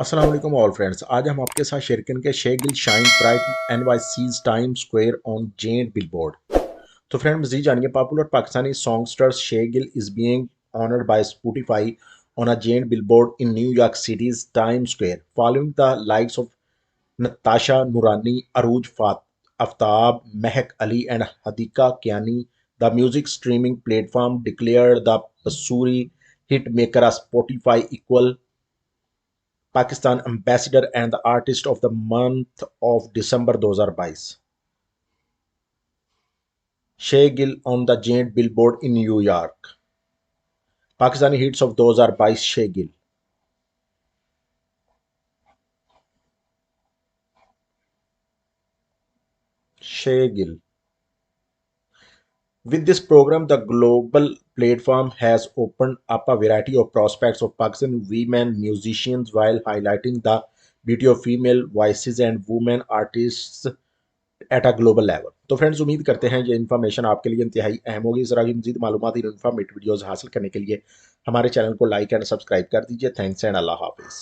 अस्सलाम वालेकुम all friends. आज हम आपके साथ शेयर करेंगे Shae Gill shine pride NYC's Times Square on giant billboard. तो फ्रेंड मजीद जानिए, popular Pakistani songster Shae Gill is being honoured by Spotify on a giant billboard in New York City's Times Square, following the likes of Natasha Noorani, Arooj Aftab, Mehak Ali, and Hadika Kiani. The music streaming platform declared the Basuri hit maker a Spotify equal Pakistan ambassador and the artist of the month of December 2022. Shae Gill on the giant billboard in New York. Pakistani hits of 2022 Shae Gill. Shae Gill. With this program, the global platform has opened up a variety of prospects of Pakistani women musicians while highlighting the beauty of female voices and women artists at a global level. तो friends, उम्मीद करते हैं ये information आपके लिए इंतहाई अहम होगी। इस तरह की मजीद मालूमाती इन्फॉर्मेटिव वीडियोज़ हासिल करने के लिए हमारे चैनल को लाइक एंड सब्सक्राइब कर दीजिए। थैंक्स एंड अल्लाह हाफिज़।